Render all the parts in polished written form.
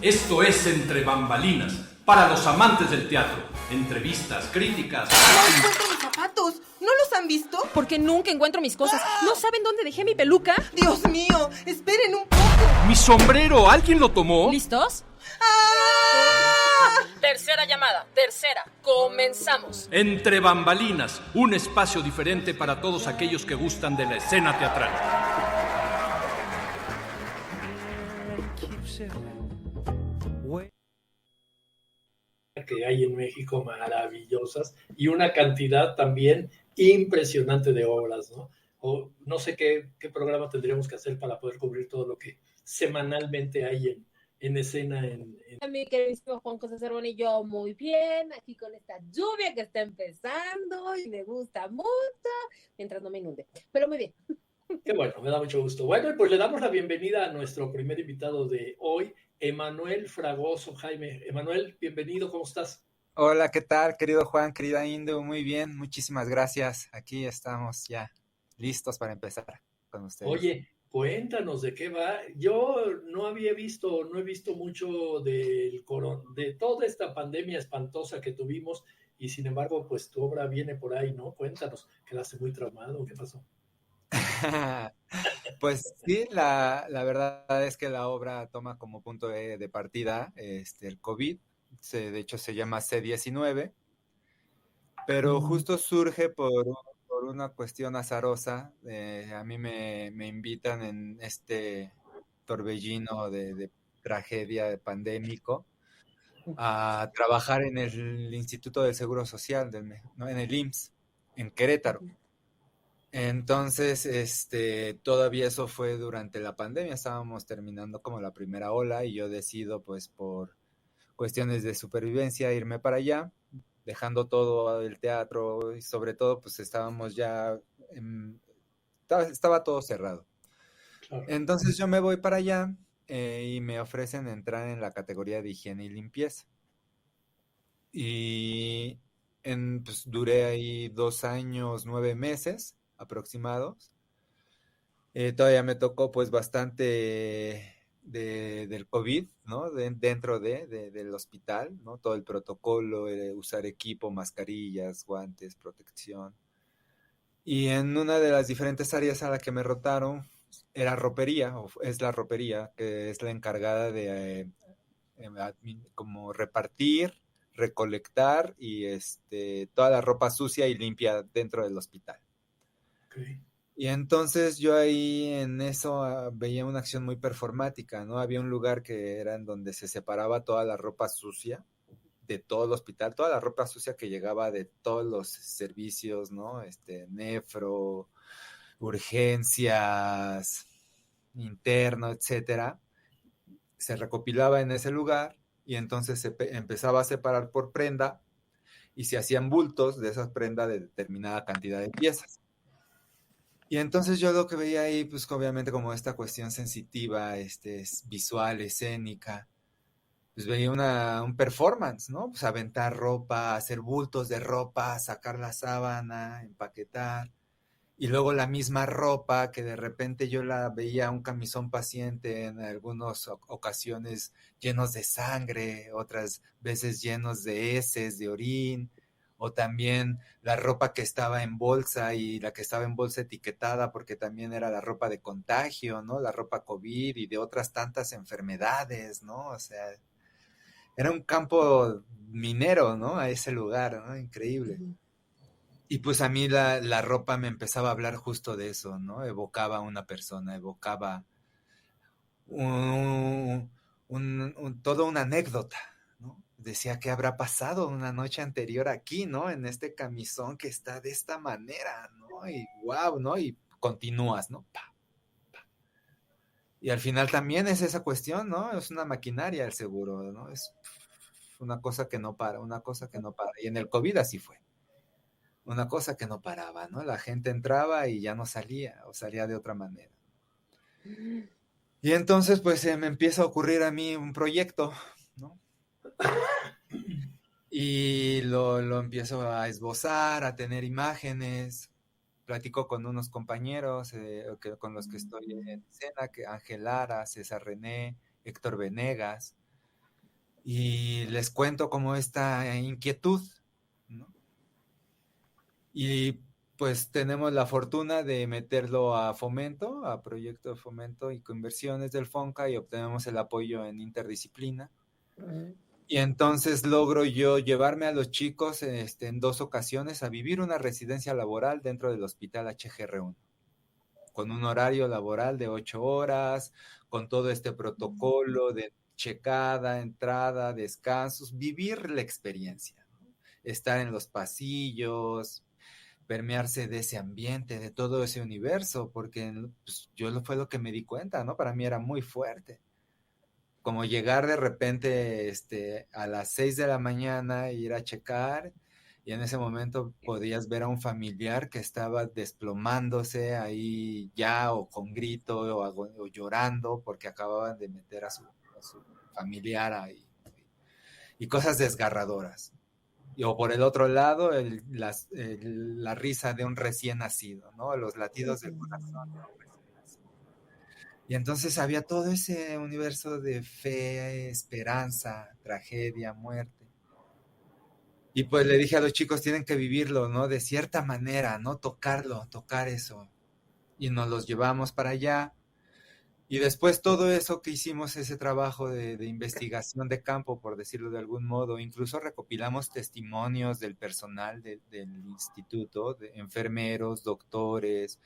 Esto es Entre Bambalinas, para los amantes del teatro. Entrevistas, críticas... ¡No encuentro mis zapatos! ¿No los han visto? Porque nunca encuentro mis cosas. ¿No saben dónde dejé mi peluca? ¡Dios mío! ¡Esperen un poco! ¡Mi sombrero! ¿Alguien lo tomó? ¿Listos? ¡Ah! Tercera llamada. Tercera. Comenzamos. Entre Bambalinas, un espacio diferente para todos aquellos que gustan de la escena teatral. Que hay en México maravillosas y una cantidad también impresionante de obras, ¿no? O no sé qué programa tendríamos que hacer para poder cubrir todo lo que semanalmente hay en escena. Mi queridísimo Juan José Cervón y yo muy bien, aquí con esta lluvia que está empezando y me gusta mucho, mientras no me inunde, pero muy bien. Qué bueno, me da mucho gusto. Bueno, pues le damos la bienvenida a nuestro primer invitado de hoy, Emanuel Fragoso. Jaime, Emanuel, bienvenido, ¿cómo estás? Hola, ¿qué tal, querido Juan, querida Indu? Muy bien, muchísimas gracias. Aquí estamos ya listos para empezar con ustedes. Oye, cuéntanos de qué va. Yo no he visto mucho de toda esta pandemia espantosa que tuvimos y sin embargo, pues tu obra viene por ahí, ¿no? Cuéntanos, ¿quedaste muy traumado? ¿Qué pasó? Pues sí, la verdad es que la obra toma como punto de partida el COVID, de hecho se llama C-19, pero justo surge por una cuestión azarosa. A mí me invitan en este torbellino de tragedia pandémico a trabajar en el Instituto del Seguro Social, ¿no? En el IMSS, en Querétaro. Entonces, todavía eso fue durante la pandemia, estábamos terminando como la primera ola y yo decido, pues, por cuestiones de supervivencia, irme para allá, dejando todo el teatro y sobre todo, pues, estábamos ya, estaba todo cerrado. Claro. Entonces yo me voy para allá y me ofrecen entrar en la categoría de higiene y limpieza. Y pues, duré ahí 2 años, 9 meses aproximados. Todavía me tocó pues bastante del COVID, ¿no? Dentro del hospital, ¿no? Todo el protocolo, usar equipo, mascarillas, guantes, protección. Y en una de las diferentes áreas a la que me rotaron era ropería, o es la ropería, que es la encargada de como repartir, recolectar y toda la ropa sucia y limpia dentro del hospital. Okay. Y entonces yo ahí en eso veía una acción muy performática, ¿no? Había un lugar que era en donde se separaba toda la ropa sucia de todo el hospital, toda la ropa sucia que llegaba de todos los servicios, ¿no? Nefro, urgencias, interno, etcétera. Se recopilaba en ese lugar y entonces se empezaba a separar por prenda y se hacían bultos de esas prendas de determinada cantidad de piezas. Y entonces yo lo que veía ahí, pues obviamente como esta cuestión sensitiva, visual, escénica, pues veía un performance, ¿no? Pues aventar ropa, hacer bultos de ropa, sacar la sábana, empaquetar, y luego la misma ropa que de repente yo la veía un camisón paciente en algunas ocasiones llenos de sangre, otras veces llenos de heces, de orín, o también la ropa que estaba en bolsa y la que estaba en bolsa etiquetada porque también era la ropa de contagio, ¿no? La ropa COVID y de otras tantas enfermedades, ¿no? O sea, era un campo minero, ¿no? A ese lugar, ¿no? Increíble. Y pues a mí la ropa me empezaba a hablar justo de eso, ¿no? Evocaba a una persona, evocaba toda una anécdota, ¿no? Decía qué habrá pasado una noche anterior aquí, ¿no? En este camisón que está de esta manera, ¿no? Y wow, ¿no? Y continúas, ¿no? Pa, pa. Y al final también es esa cuestión, ¿no? Es una maquinaria el seguro, ¿no? Es una cosa que no para, una cosa que no para. Y en el COVID así fue. Una cosa que no paraba, ¿no? La gente entraba y ya no salía, o salía de otra manera. Y entonces, pues, me empieza a ocurrir a mí un proyecto, ¿no? Y lo empiezo a esbozar, a tener imágenes, platico con unos compañeros con los que estoy en escena, que Ángel Lara, César René, Héctor Venegas, y les cuento como esta inquietud, ¿no? Y pues tenemos la fortuna de meterlo a Fomento, a proyecto de Fomento y Conversiones del FONCA, y obtenemos el apoyo en interdisciplina. Y entonces logro yo llevarme a los chicos en 2 ocasiones a vivir una residencia laboral dentro del Hospital HGR1, con un horario laboral de 8 horas, con todo este protocolo de checada, entrada, descansos, vivir la experiencia, ¿no? Estar en los pasillos, permearse de ese ambiente, de todo ese universo, porque pues, fue lo que me di cuenta, ¿no? Para mí era muy fuerte. Como llegar de repente a las 6 de la mañana, ir a checar, y en ese momento podías ver a un familiar que estaba desplomándose ahí ya, o con grito, o llorando, porque acababan de meter a su familiar ahí, y cosas desgarradoras. O por el otro lado, la risa de un recién nacido, ¿no? Los latidos del corazón de un recién nacido. Y entonces había todo ese universo de fe, esperanza, tragedia, muerte. Y pues le dije a los chicos, tienen que vivirlo, ¿no? De cierta manera, ¿no? Tocar eso. Y nos los llevamos para allá. Y después todo eso que hicimos, ese trabajo de investigación de campo, por decirlo de algún modo, incluso recopilamos testimonios del personal del instituto, de enfermeros, doctores,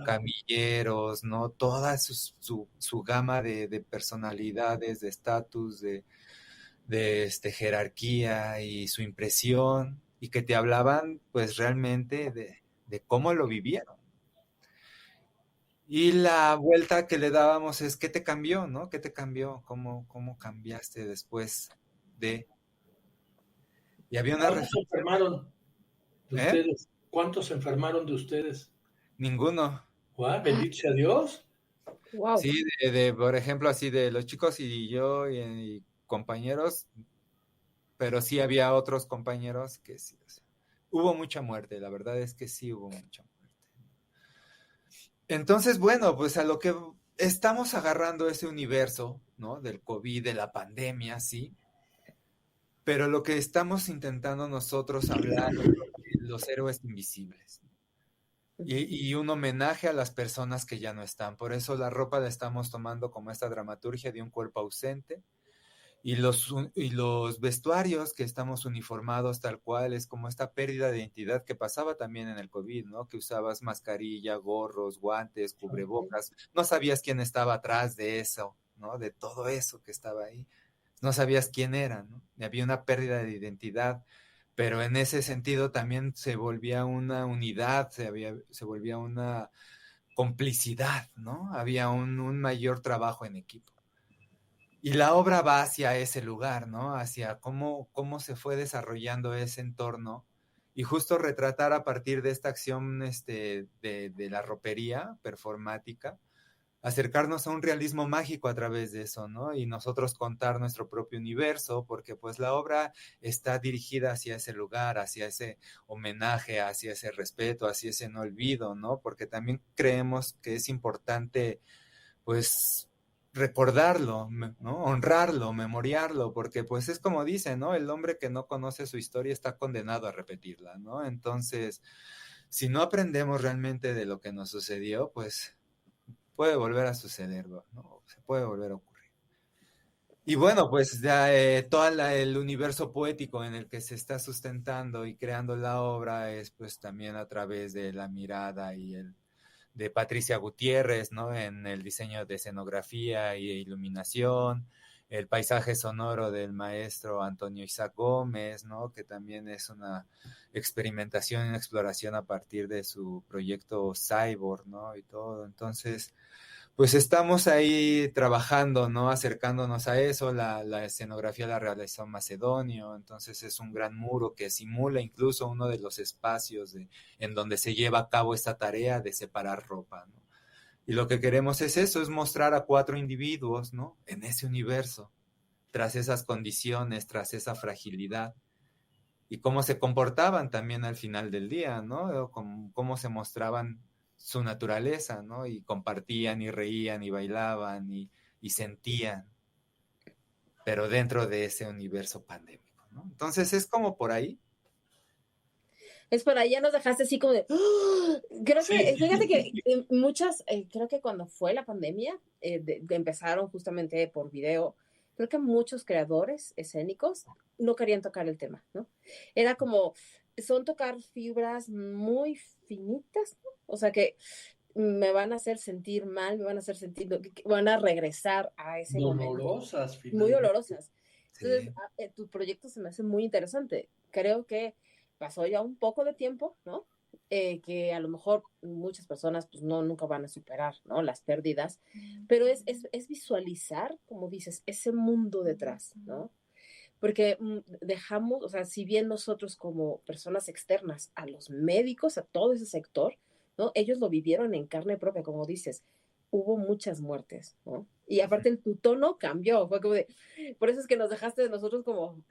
camilleros, ¿no? Toda su gama de personalidades, de estatus, de jerarquía, y su impresión, y que te hablaban pues realmente de cómo lo vivieron. Y la vuelta que le dábamos es, ¿qué te cambió, no? ¿Qué te cambió? ¿Cómo cambiaste después de...? Y había una ¿Cuántos se enfermaron de ustedes? ¿Cuántos se enfermaron de ustedes? Ninguno. ¿Guau? Bendito sea Dios. Wow. Sí, por ejemplo, así de los chicos y yo y compañeros, pero sí había otros compañeros que sí. O sea, hubo mucha muerte, la verdad es que sí hubo mucha muerte. Entonces, bueno, pues a lo que estamos agarrando ese universo, ¿no? Del COVID, de la pandemia, sí. Pero lo que estamos intentando nosotros hablar es de los héroes invisibles. Y un homenaje a las personas que ya no están. Por eso la ropa la estamos tomando como esta dramaturgia de un cuerpo ausente. Y los vestuarios que estamos uniformados tal cual, es como esta pérdida de identidad que pasaba también en el COVID, ¿no? Que usabas mascarilla, gorros, guantes, cubrebocas, no sabías quién estaba atrás de eso, ¿no? De todo eso que estaba ahí, no sabías quién era, ¿no? Y había una pérdida de identidad, pero en ese sentido también se volvía una unidad, se volvía una complicidad, ¿no? Había un mayor trabajo en equipo. Y la obra va hacia ese lugar, ¿no? Hacia cómo se fue desarrollando ese entorno, y justo retratar a partir de esta acción de la ropería performática, acercarnos a un realismo mágico a través de eso, ¿no? Y nosotros contar nuestro propio universo, porque pues la obra está dirigida hacia ese lugar, hacia ese homenaje, hacia ese respeto, hacia ese no olvido, ¿no? Porque también creemos que es importante, pues, recordarlo, ¿no? Honrarlo, memoriarlo, porque pues es como dicen, ¿no? El hombre que no conoce su historia está condenado a repetirla, ¿no? Entonces, si no aprendemos realmente de lo que nos sucedió, pues puede volver a suceder, ¿no? Se puede volver a ocurrir. Y bueno, pues ya todo el universo poético en el que se está sustentando y creando la obra es pues también a través de la mirada de Patricia Gutiérrez, ¿no? En el diseño de escenografía y iluminación, el paisaje sonoro del maestro Antonio Isaac Gómez, ¿no? Que también es una experimentación y una exploración a partir de su proyecto Cyborg, ¿no? Y todo. Entonces, pues estamos ahí trabajando, ¿no? Acercándonos a eso. La escenografía la realizó Macedonio, entonces es un gran muro que simula incluso uno de los espacios en donde se lleva a cabo esta tarea de separar ropa, ¿no? Y lo que queremos es eso, es mostrar a 4 individuos, ¿no? En ese universo, tras esas condiciones, tras esa fragilidad, y cómo se comportaban también al final del día, ¿no? Cómo se mostraban su naturaleza, ¿no? Y compartían y reían y bailaban y sentían. pero dentro de ese universo pandémico, ¿no? Entonces es como por ahí. Es por ahí, ya nos dejaste así como de... ¡Ah! Creo Sí, que, sí, fíjate sí. que muchas, creo que cuando fue la pandemia, empezaron justamente por video, creo que muchos creadores escénicos no querían tocar el tema, ¿no? Era como, son tocar fibras muy finitas, ¿no? O sea que me van a hacer sentir mal, me van a hacer sentir, van a regresar a ese momento. Dolorosas, Muy finalmente. dolorosas. Entonces, Sí. tu proyecto se me hace muy interesante. Creo que pasó ya un poco de tiempo, ¿no? Que a lo mejor muchas personas pues no, nunca van a superar, ¿no? Las pérdidas, pero es visualizar, como dices, ese mundo detrás, ¿no? Porque dejamos, o sea, si bien nosotros como personas externas a los médicos, a todo ese sector, ¿no? Ellos lo vivieron en carne propia, como dices, hubo muchas muertes, ¿no? Y aparte tu tono cambió, fue como de, por eso es que nos dejaste de nosotros como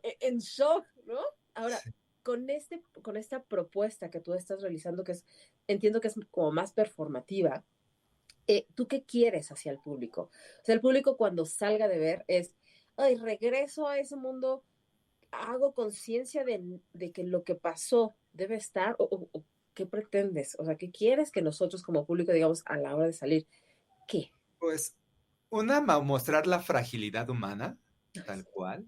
en shock, ¿no? Ahora, Sí. con esta propuesta que tú estás realizando, que es, entiendo que es como más performativa, ¿tú qué quieres hacia el público? O sea, el público cuando salga de ver es, ay, regreso a ese mundo, hago conciencia de que lo que pasó debe estar, o qué pretendes, o sea, ¿qué quieres que nosotros como público digamos a la hora de salir? ¿Qué? Pues mostrar la fragilidad humana, tal cual.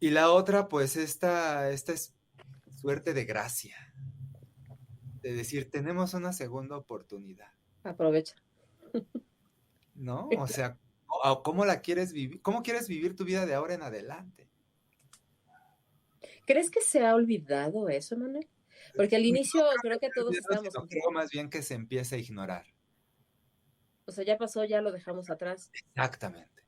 Y la otra, pues esta es suerte de gracia, de decir, tenemos una segunda oportunidad, Aprovecha. ¿no? O sea, ¿cómo la quieres vivir? ¿Cómo quieres vivir tu vida de ahora en adelante? ¿Crees que se ha olvidado eso, Manuel? Porque al inicio creo que todos estábamos Sino en creo más bien que se empieza a ignorar. o sea, ya pasó, ya lo dejamos atrás. Exactamente.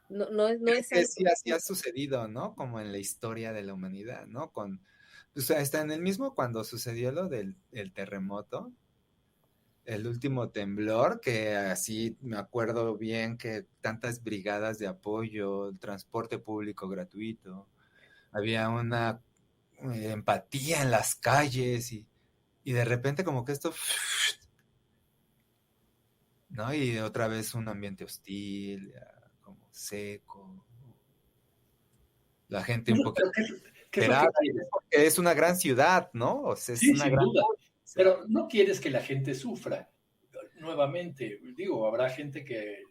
No, no es Que algo. sí así ha sucedido, ¿no? Como en la historia de la humanidad, ¿no? O sea, está en el mismo cuando sucedió lo del el terremoto, el último temblor, que así me acuerdo bien que tantas brigadas de apoyo, el transporte público gratuito, había una empatía en las calles y de repente como que esto, ¿no? Y otra vez un ambiente hostil, ya, como seco, la gente un Bueno, poquito pero ¿qué es lo que esperada, quieres? porque es una gran ciudad, ¿no? O sea, es Sí, una sin gran... duda. Pero no quieres que la gente sufra. Nuevamente, digo, habrá gente que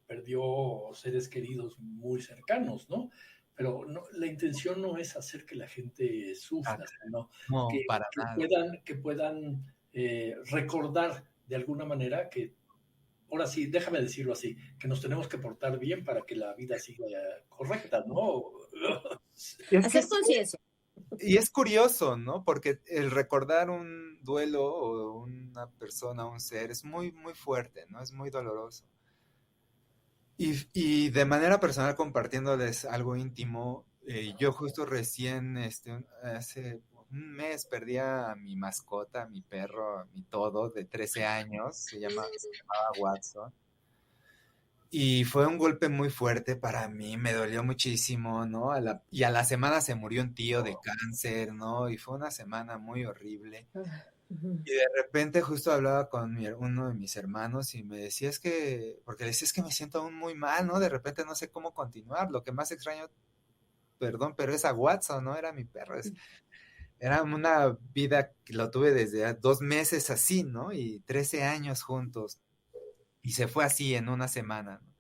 perdió seres queridos muy cercanos, ¿no? Pero la intención no es hacer que la gente sufra, sino No, para nada. que puedan recordar de alguna manera que, ahora sí, déjame decirlo así, que nos tenemos que portar bien para que la vida siga correcta, ¿no? Hacer conciencia. Y es curioso, ¿no? Porque el recordar un duelo o una persona, un ser, es muy, muy fuerte, ¿no? Es muy doloroso. Y de manera personal, compartiéndoles algo íntimo, yo justo recién, hace un mes perdí a mi mascota, a mi perro, a mi todo, de 13 años, se llamaba Watson. Y fue un golpe muy fuerte para mí, me dolió muchísimo, ¿no? Y a la semana se murió un tío de cáncer, ¿no? Y fue una semana muy horrible. Y de repente justo hablaba con uno de mis hermanos y me decía, porque le decía, es que me siento aún muy mal, ¿no? De repente no sé cómo continuar. Lo que más extraño, perdón, pero es a Watson, ¿no? Era mi perro. Era una vida que lo tuve desde 2 meses así, ¿no? Y 13 años juntos. Y se fue así en una semana, ¿no?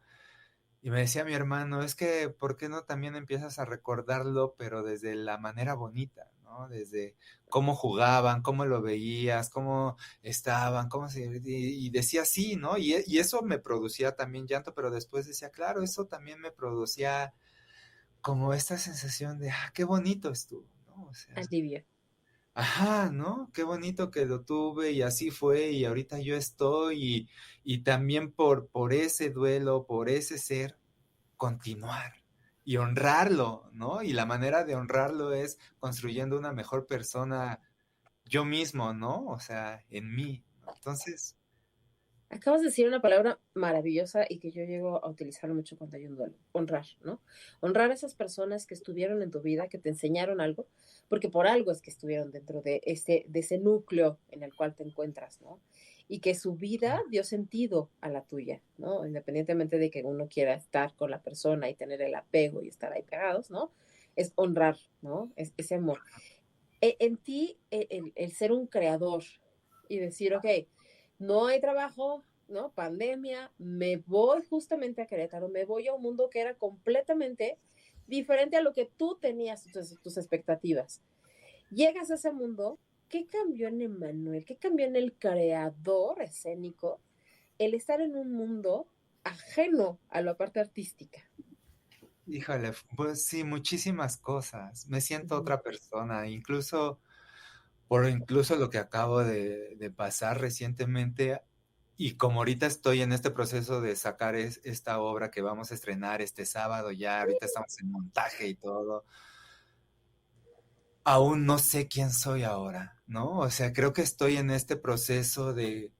Y me decía mi hermano, es que, ¿por qué no también empiezas a recordarlo, pero desde la manera bonita, ¿no? Desde cómo jugaban, cómo lo veías, cómo estaban, y decía sí, ¿no? Y eso me producía también llanto, pero después decía, claro, eso también me producía como esta sensación de, qué bonito estuvo, ¿no? O sea, Alivio. ajá, ¿no? Qué bonito que lo tuve y así fue y ahorita yo estoy y también por ese duelo, por ese ser, continuar y honrarlo, ¿no? Y la manera de honrarlo es construyendo una mejor persona yo mismo, ¿no? O sea, en mí, ¿no? Entonces, Acabas de decir una palabra maravillosa y que yo llego a utilizar mucho cuando hay un duelo, honrar, ¿no? Honrar a esas personas que estuvieron en tu vida, que te enseñaron algo, porque por algo es que estuvieron dentro de ese núcleo en el cual te encuentras, ¿no? Y que su vida dio sentido a la tuya, ¿no? Independientemente de que uno quiera estar con la persona y tener el apego y estar ahí pegados, ¿no? Es honrar, ¿no? Ese amor. En ti, el ser un creador y decir, ok, no hay trabajo, ¿no? Pandemia, me voy justamente a Querétaro, me voy a un mundo que era completamente diferente a lo que tú tenías tus expectativas. Llegas a ese mundo, ¿qué cambió en Emmanuel? ¿Qué cambió en el creador escénico el estar en un mundo ajeno a la parte artística? Híjole, pues sí, muchísimas cosas. Me siento otra persona, incluso incluso lo que acabo de pasar recientemente. Y como ahorita estoy en este proceso de sacar esta obra que vamos a estrenar este sábado, ya ahorita estamos en montaje y todo, aún no sé quién soy ahora, ¿no? O sea, creo que estoy en este proceso de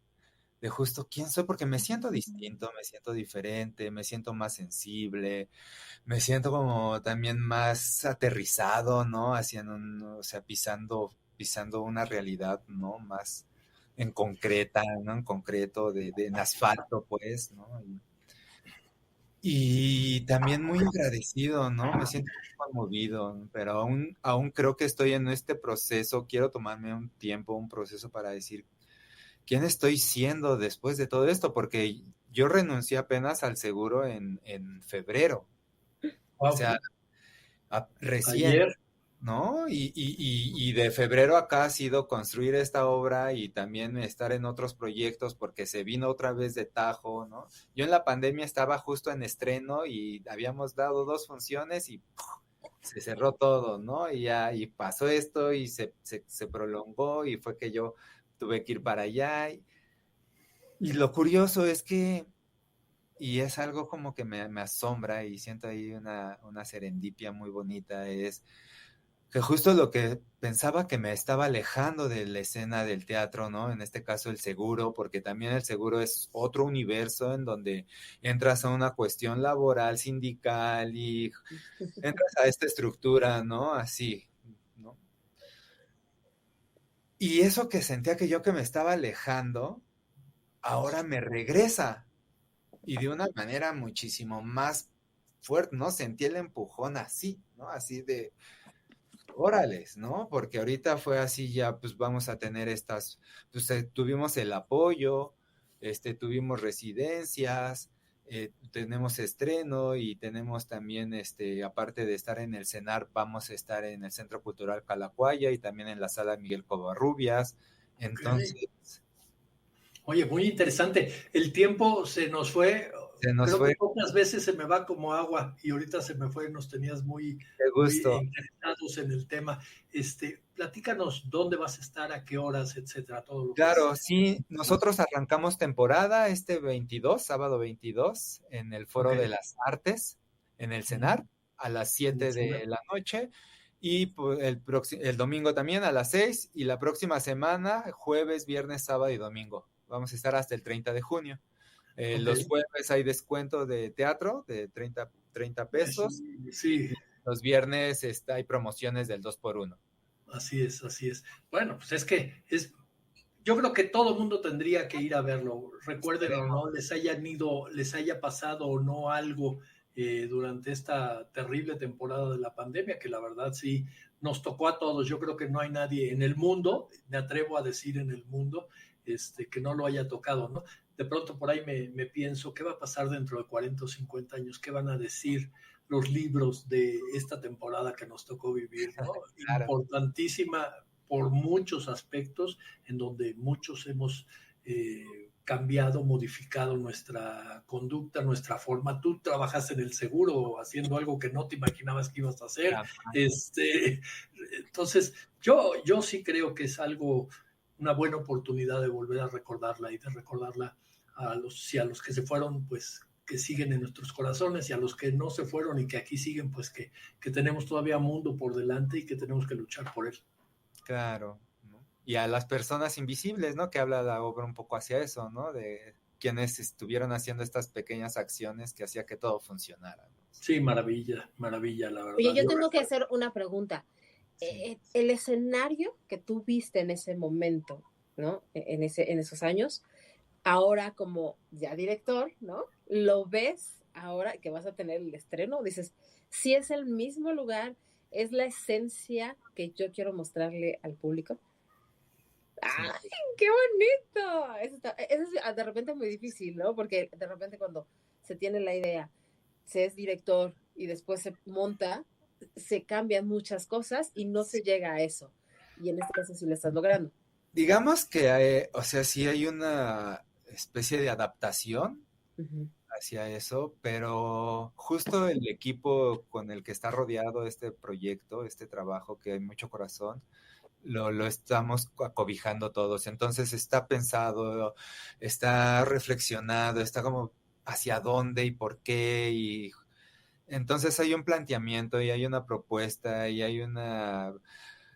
justo quién soy, porque me siento distinto, me siento diferente, me siento más sensible, me siento como también más aterrizado, ¿no? Haciendo, o sea, pisando una realidad, ¿no? Más en concreta, ¿no? En concreto, en asfalto, pues, ¿no? Y también muy agradecido, ¿no? Me siento muy conmovido, pero aún creo que estoy en este proceso, quiero tomarme un tiempo, un proceso para decir quién estoy siendo después de todo esto, porque yo renuncié apenas al seguro en febrero, o sea, recién, Ayer, ¿no? Y de febrero acá ha sido construir esta obra y también estar en otros proyectos porque se vino otra vez de tajo, ¿no? Yo en la pandemia estaba justo en estreno y habíamos dado 2 funciones y ¡puf! Se cerró todo, ¿no? Y pasó esto y se prolongó y fue que yo tuve que ir para allá. Y lo curioso es que, y es algo como que me asombra y siento ahí una serendipia muy bonita, es que justo lo que pensaba que me estaba alejando de la escena del teatro, ¿no? En este caso el seguro, porque también el seguro es otro universo en donde entras a una cuestión laboral, sindical y entras a esta estructura, ¿no? Así, ¿no? Y eso que sentía que me estaba alejando, ahora me regresa y de una manera muchísimo más fuerte, ¿no? Sentí el empujón así, ¿no? Así de órales, ¿no? Porque ahorita fue así ya, pues vamos a tener pues tuvimos el apoyo, tuvimos residencias, tenemos estreno y tenemos también, aparte de estar en el CENAR, vamos a estar en el Centro Cultural Calacuaya y también en la Sala Miguel Covarrubias. Entonces, oye, muy interesante. El tiempo se nos fue. se nos Creo fue que pocas veces se me va como agua y ahorita se me fue. Nos tenías muy, de muy gusto. interesados en el tema. Platícanos dónde vas a estar, a qué horas, etcétera, todo lo que Claro, es. sí, nosotros arrancamos temporada este 22, sábado 22, en el Foro Ok. de las Artes, en el CENAR, a las 7 de la noche, y pues, el domingo también a las 6, y la próxima semana, jueves, viernes, sábado y domingo. Vamos a estar hasta el 30 de junio. Ok. Los jueves hay descuento de teatro de 30 pesos, Sí, y los viernes hay promociones del 2x1. así es, así es. Bueno, pues es que yo creo que todo el mundo tendría que ir a verlo. Recuerden o no, les haya pasado o no algo durante esta terrible temporada de la pandemia, que la verdad sí nos tocó a todos. Yo creo que no hay nadie en el mundo, me atrevo a decir en el mundo, que no lo haya tocado, ¿no? De pronto por ahí me pienso, ¿qué va a pasar dentro de 40 o 50 años? ¿Qué van a decir los libros de esta temporada que nos tocó vivir, ¿no? Claro. Importantísima por muchos aspectos, en donde muchos hemos cambiado, modificado nuestra conducta, nuestra forma. Tú trabajaste en el seguro haciendo algo que no te imaginabas que ibas a hacer. Entonces, yo sí creo que es una buena oportunidad de volver a recordarla y de recordarla a los que se fueron, pues que siguen en nuestros corazones, y a los que no se fueron y que aquí siguen, pues que tenemos todavía mundo por delante y que tenemos que luchar por él. Claro, ¿no? Y a las personas invisibles, ¿no? Que habla la obra un poco hacia eso, ¿no? De quienes estuvieron haciendo estas pequeñas acciones que hacía que todo funcionara. Sí, maravilla, la verdad. Oye, yo tengo que hacer una pregunta. El escenario que tú viste en ese momento, ¿no? En esos años, ahora como ya director, ¿no? Lo ves ahora que vas a tener el estreno, dices, si es el mismo lugar, es la esencia que yo quiero mostrarle al público. ¡Ay, qué bonito! Eso es de repente muy difícil, ¿no? Porque de repente cuando se tiene la idea, se es director y después se monta, se cambian muchas cosas y no se llega a eso. Y en este caso sí lo estás logrando. Digamos que, sí hay una especie de adaptación hacia eso, pero justo el equipo con el que está rodeado este proyecto, este trabajo, que hay mucho corazón, lo estamos acobijando todos. Entonces está pensado, está reflexionado, está como hacia dónde y por qué, y entonces hay un planteamiento y hay una propuesta y hay una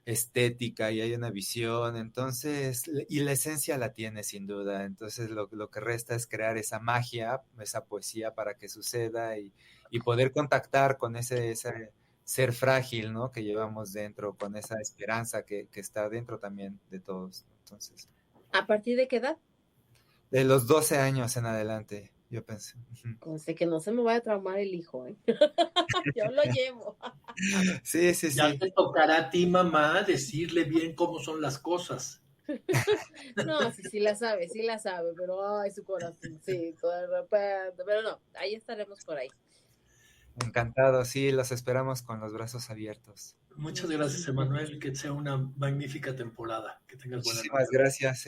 estética y hay una visión, entonces, y la esencia la tiene sin duda, entonces lo que resta es crear esa magia, esa poesía para que suceda y poder contactar con ese ser frágil, ¿no? Que llevamos dentro, con esa esperanza que está dentro también de todos. Entonces, ¿a partir de qué edad? De los 12 años en adelante, yo pensé. Conste que no se me vaya a traumar el hijo, ¿eh? Yo lo llevo. Sí. Ya te tocará a ti, mamá, decirle bien cómo son las cosas. No, sí la sabe, pero ay, su corazoncito de repente, pero no, ahí estaremos por ahí. Encantado, sí, los esperamos con los brazos abiertos. Muchas gracias, Emanuel, que sea una magnífica temporada, que tengas buena Muchísimas gracias,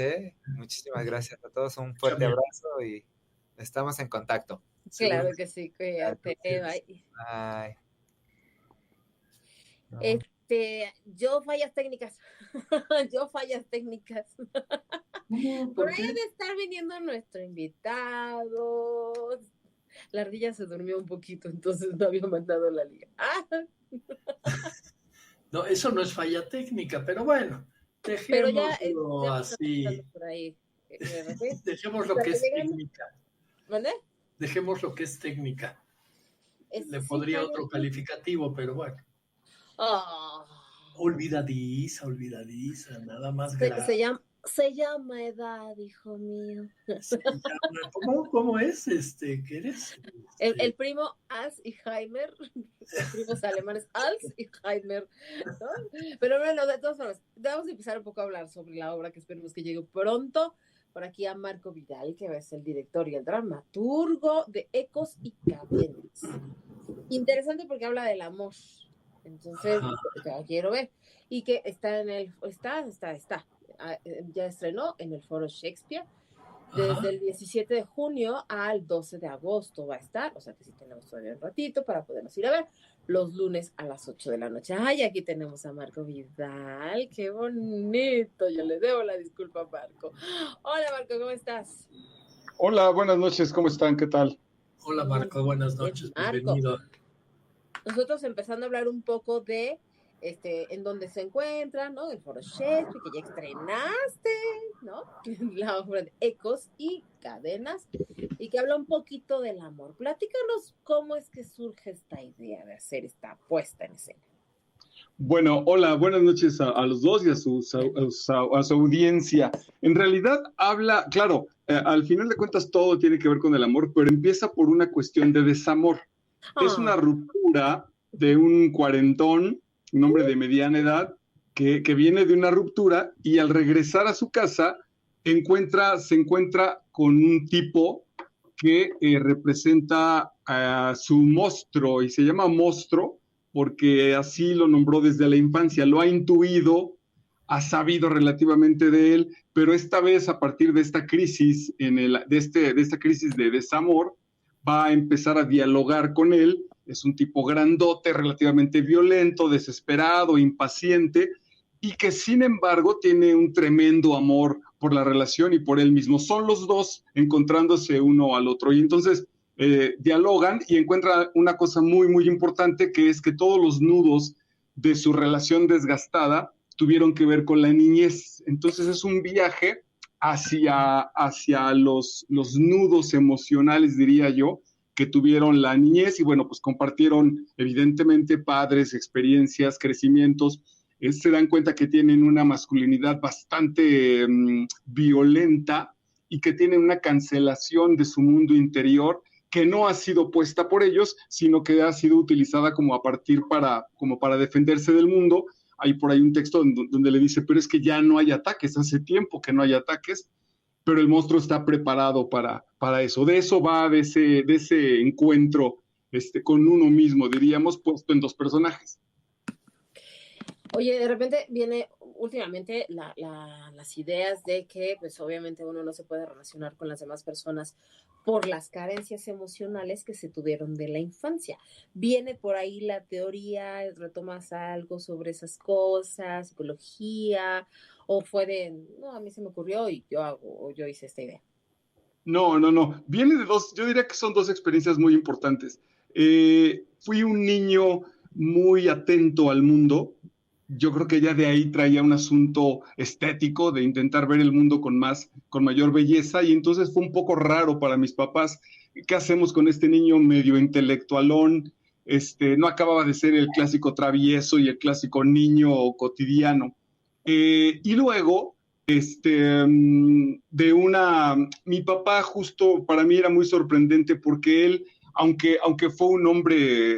muchísimas gracias a todos, un fuerte abrazo y estamos en contacto. Claro que sí, cuídate, bye. Bye. No. Yo fallas técnicas. Por ahí de estar viniendo nuestro invitado. La ardilla se durmió un poquito, entonces no había mandado la liga. No, eso no es falla técnica, pero bueno, dejémoslo así. Por ahí. Dejemos lo que es técnica. ¿Vale? Dejemos lo que es técnica. Le podría otro calificativo, pero bueno. Olvidadiza, nada más grave. Se llama edad, hijo mío. ¿Cómo es? ¿Qué eres? El primo Alzheimer, los primos alemanes Alzheimer, ¿no? Pero bueno, de todas formas, vamos a empezar un poco a hablar sobre la obra que esperemos que llegue pronto. Por aquí a Marco Vidal, que es el director y el dramaturgo de Ecos y Cadenas. Interesante porque habla del amor. Entonces, quiero ver. Y que está ya estrenó en el Foro Shakespeare. Desde el 17 de junio al 12 de agosto va a estar, o sea que sí tenemos todavía un ratito para podernos ir a ver, los lunes a las 8 de la noche. Ay, aquí tenemos a Marco Vidal, qué bonito, yo le debo la disculpa a Marco. Hola Marco, ¿cómo estás? Hola, buenas noches, ¿cómo están? ¿Qué tal? Hola Marco, buenas noches, bienvenido. Nosotros empezando a hablar un poco de en dónde se encuentra, ¿no? El Foro Shakespeare, que ya estrenaste, ¿no? La obra de Ecos y Cadenas, y que habla un poquito del amor. Platícanos cómo es que surge esta idea de hacer esta puesta en escena. Bueno, hola, buenas noches a los dos y a su audiencia. En realidad habla, claro, al final de cuentas todo tiene que ver con el amor, pero empieza por una cuestión de desamor. Es una ruptura de un cuarentón, un hombre de mediana edad, que viene de una ruptura y al regresar a su casa se encuentra con un tipo que representa a su monstruo, y se llama monstruo porque así lo nombró desde la infancia, lo ha intuido, ha sabido relativamente de él, pero esta vez a partir de esta crisis, de esta crisis de desamor, va a empezar a dialogar con él. Es un tipo grandote, relativamente violento, desesperado, impaciente, y que sin embargo tiene un tremendo amor por la relación y por él mismo. Son los dos encontrándose uno al otro, y entonces dialogan y encuentran una cosa muy, muy importante, que es que todos los nudos de su relación desgastada tuvieron que ver con la niñez. Entonces es un viaje hacia los nudos emocionales, diría yo, que tuvieron la niñez y bueno, pues compartieron evidentemente padres, experiencias, crecimientos. Se dan cuenta que tienen una masculinidad bastante violenta y que tienen una cancelación de su mundo interior que no ha sido puesta por ellos, sino que ha sido utilizada como para defenderse del mundo. Hay por ahí un texto donde le dice, pero es que ya no hay ataques, hace tiempo que no hay ataques, pero el monstruo está preparado para eso. De eso va, de ese encuentro con uno mismo, diríamos, puesto en dos personajes. Oye, de repente viene últimamente las ideas de que, pues obviamente uno no se puede relacionar con las demás personas por las carencias emocionales que se tuvieron de la infancia. Viene por ahí la teoría, retomas algo sobre esas cosas, psicología, o fue no, a mí se me ocurrió y yo hice esta idea. No. Viene de dos, yo diría que son dos experiencias muy importantes. Fui un niño muy atento al mundo. Yo creo que ya de ahí traía un asunto estético de intentar ver el mundo con mayor belleza, y entonces fue un poco raro para mis papás. ¿Qué hacemos con este niño medio intelectualón? No acababa de ser el clásico travieso y el clásico niño cotidiano. Y luego, mi papá justo para mí era muy sorprendente porque él, aunque fue un hombre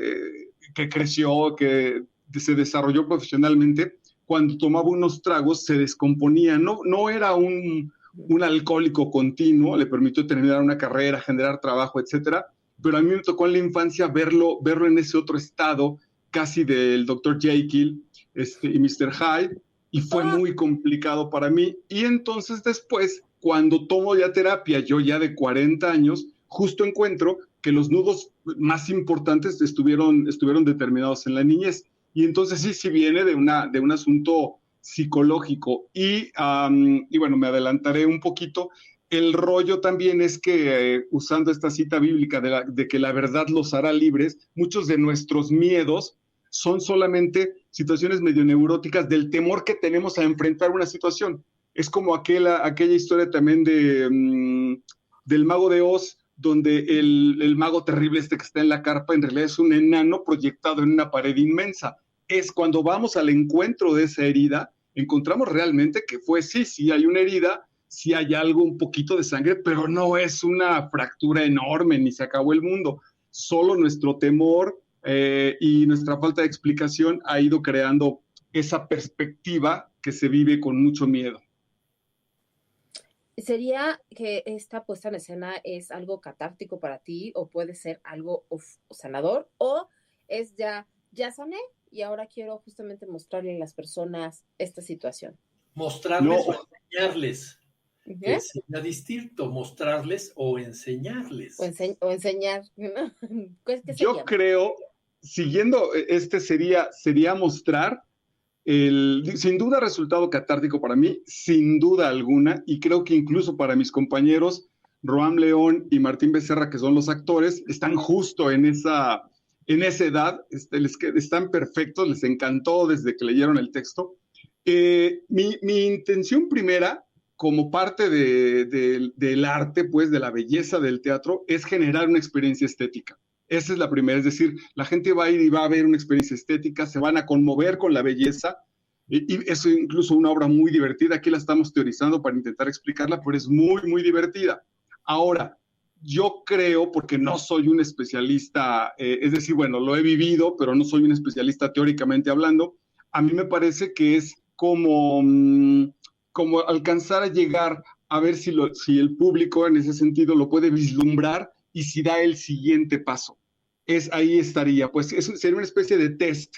que creció, que se desarrolló profesionalmente, cuando tomaba unos tragos se descomponía. No era un alcohólico continuo, le permitió terminar una carrera, generar trabajo, etcétera, pero a mí me tocó en la infancia verlo en ese otro estado, casi del Dr. Jekyll y Mr. Hyde, y fue muy complicado para mí. Y entonces después, cuando tomo ya terapia, yo ya de 40 años, justo encuentro que los nudos más importantes estuvieron determinados en la niñez. Y entonces sí viene de un asunto psicológico. Y bueno, me adelantaré un poquito. El rollo también es que, usando esta cita bíblica de que la verdad los hará libres, muchos de nuestros miedos son solamente situaciones medio neuróticas del temor que tenemos a enfrentar una situación. Es como aquella historia también del Mago de Oz, donde el mago terrible que está en la carpa en realidad es un enano proyectado en una pared inmensa. Es cuando vamos al encuentro de esa herida, encontramos realmente que sí hay una herida, sí hay algo, un poquito de sangre, pero no es una fractura enorme, ni se acabó el mundo. Solo nuestro temor y nuestra falta de explicación ha ido creando esa perspectiva que se vive con mucho miedo. ¿Sería que esta puesta en escena es algo catártico para ti, o puede ser algo sanador, o es ya sané y ahora quiero justamente mostrarle a las personas esta situación? Mostrarles o enseñarles. ¿Uh-huh? Sería distinto, mostrarles o enseñarles. O enseñar, ¿no? ¿Qué Yo creo, siguiendo sería mostrar. Sin duda resultado catártico para mí, sin duda alguna, y creo que incluso para mis compañeros Roam León y Martín Becerra, que son los actores, están justo en esa edad, están perfectos, les encantó desde que leyeron el texto. Mi intención primera, como parte del arte, pues de la belleza del teatro, es generar una experiencia estética. Esa es la primera, es decir, la gente va a ir y va a ver una experiencia estética, se van a conmover con la belleza, y es incluso una obra muy divertida. Aquí la estamos teorizando para intentar explicarla, pero es muy, muy divertida. Ahora, yo creo, porque no soy un especialista, es decir, bueno, lo he vivido, pero no soy un especialista teóricamente hablando, a mí me parece que es como alcanzar a llegar a ver si el público en ese sentido lo puede vislumbrar y si da el siguiente paso. Ahí estaría, pues sería una especie de test.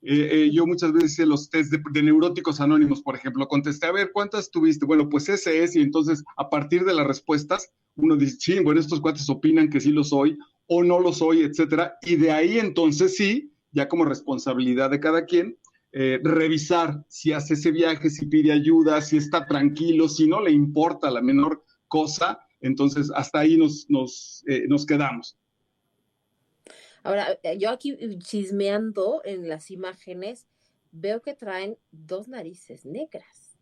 Yo muchas veces los test de neuróticos anónimos, por ejemplo, contesté, a ver, ¿cuántas tuviste? Bueno, pues ese es, y entonces a partir de las respuestas, uno dice, sí, bueno, estos cuates opinan que sí lo soy, o no lo soy, etcétera, y de ahí entonces sí, ya como responsabilidad de cada quien, revisar si hace ese viaje, si pide ayuda, si está tranquilo, si no le importa la menor cosa, entonces hasta ahí nos quedamos. Ahora, yo aquí chismeando en las imágenes, veo que traen 2 narices negras.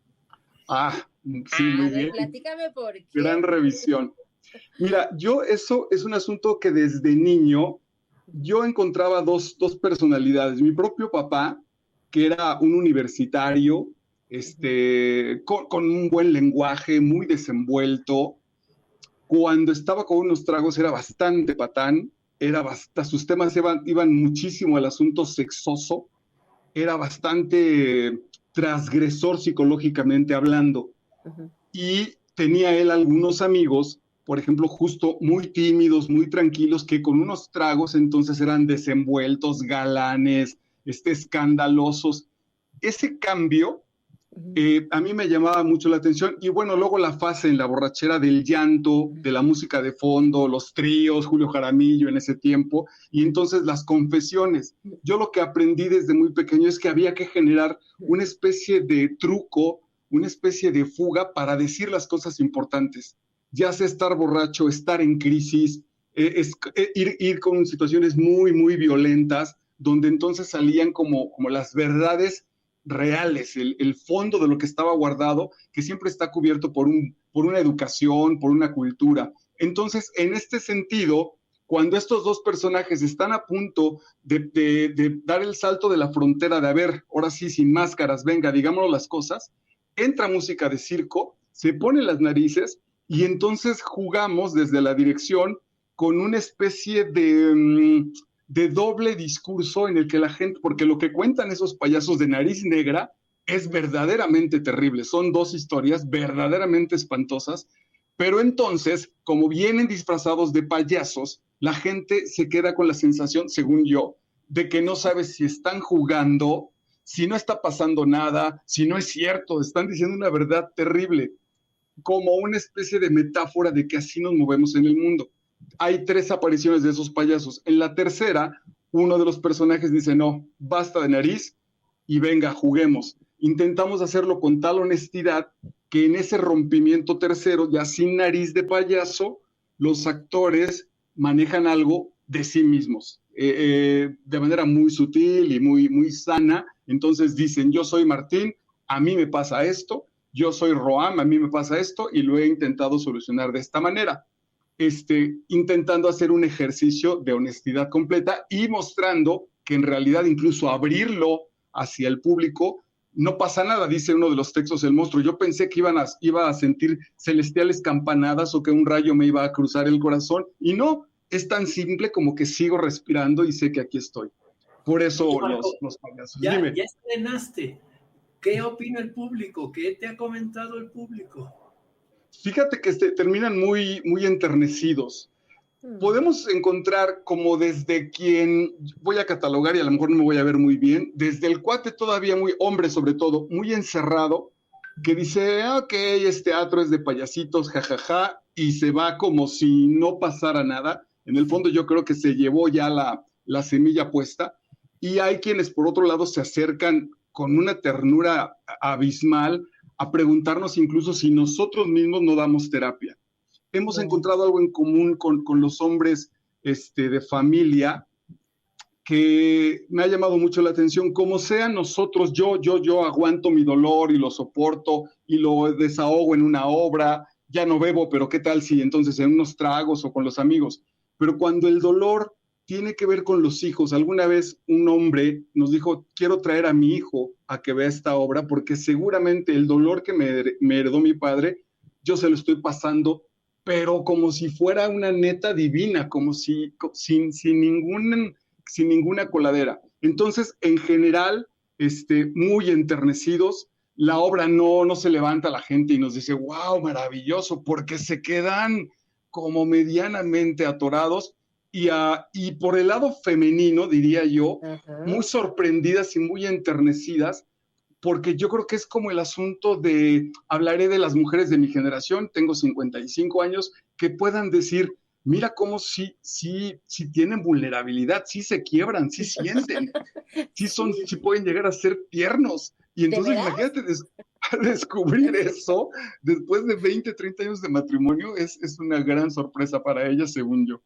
Sí, muy A ver, bien. platícame por qué. Gran revisión. Mira, eso es un asunto que desde niño yo encontraba dos personalidades. Mi propio papá, que era un universitario, con un buen lenguaje, muy desenvuelto. Cuando estaba con unos tragos era bastante patán, sus temas iban muchísimo al asunto sexoso, era bastante transgresor psicológicamente hablando. Ujú. Y tenía él algunos amigos, por ejemplo, justo muy tímidos, muy tranquilos, que con unos tragos entonces eran desenvueltos, galanes, escandalosos. Ese cambio a mí me llamaba mucho la atención y bueno, luego la fase en la borrachera del llanto, de la música de fondo, los tríos, Julio Jaramillo en ese tiempo y entonces las confesiones. Yo lo que aprendí desde muy pequeño es que había que generar una especie de truco, una especie de fuga para decir las cosas importantes, ya sea estar borracho, estar en crisis, ir con situaciones muy, muy violentas, donde entonces salían como las verdades reales, el fondo de lo que estaba guardado, que siempre está cubierto por una educación, por una cultura. Entonces, en este sentido, cuando estos dos personajes están a punto de dar el salto de la frontera, de a ver, ahora sí, sin máscaras, venga, digámoslo las cosas, entra música de circo, se ponen las narices y entonces jugamos desde la dirección con una especie de doble discurso en el que la gente, porque lo que cuentan esos payasos de nariz negra es verdaderamente terrible, son dos historias verdaderamente espantosas, pero entonces, como vienen disfrazados de payasos, la gente se queda con la sensación, según yo, de que no sabe si están jugando, si no está pasando nada, si no es cierto, están diciendo una verdad terrible, como una especie de metáfora de que así nos movemos en el mundo. Hay 3 apariciones de esos payasos. En la tercera, uno de los personajes dice, no, basta de nariz y venga, juguemos. Intentamos hacerlo con tal honestidad que en ese rompimiento tercero, ya sin nariz de payaso, los actores manejan algo de sí mismos, de manera muy sutil y muy, muy sana. Entonces dicen, yo soy Martín, a mí me pasa esto, yo soy Roam, a mí me pasa esto y lo he intentado solucionar de esta manera. Intentando hacer un ejercicio de honestidad completa y mostrando que en realidad incluso abrirlo hacia el público no pasa nada, dice uno de los textos del monstruo. Yo pensé que iba a sentir celestiales campanadas o que un rayo me iba a cruzar el corazón y no, es tan simple como que sigo respirando y sé que aquí estoy. Por eso los payasos. Ya Dime. estrenaste. ¿Qué opina el público? ¿Qué te ha comentado el público? Fíjate que terminan muy, muy enternecidos. Podemos encontrar como desde quien, voy a catalogar y a lo mejor no me voy a ver muy bien, desde el cuate todavía muy hombre sobre todo, muy encerrado, que dice, ok, teatro es de payasitos, jajaja, y se va como si no pasara nada. En el fondo yo creo que se llevó ya la semilla puesta. Y hay quienes por otro lado se acercan con una ternura abismal a preguntarnos incluso si nosotros mismos no damos terapia. Hemos encontrado algo en común con los hombres de familia que me ha llamado mucho la atención. Como sea nosotros, yo aguanto mi dolor y lo soporto y lo desahogo en una obra, ya no bebo, pero ¿qué tal si entonces en unos tragos o con los amigos? Pero cuando el dolor tiene que ver con los hijos, alguna vez un hombre nos dijo, quiero traer a mi hijo a que vea esta obra porque seguramente el dolor que me heredó mi padre, yo se lo estoy pasando, pero como si fuera una neta divina, como si sin ninguna coladera. Entonces, en general, muy enternecidos, la obra no se levanta la gente y nos dice, wow, maravilloso, porque se quedan como medianamente atorados y por el lado femenino, diría yo, muy sorprendidas y muy enternecidas, porque yo creo que es como el asunto hablaré de las mujeres de mi generación, tengo 55 años, que puedan decir, mira cómo sí tienen vulnerabilidad, sí se quiebran, sí sienten, sí pueden llegar a ser tiernos. Y entonces imagínate descubrir eso después de 20, 30 años de matrimonio, es una gran sorpresa para ellas, según yo.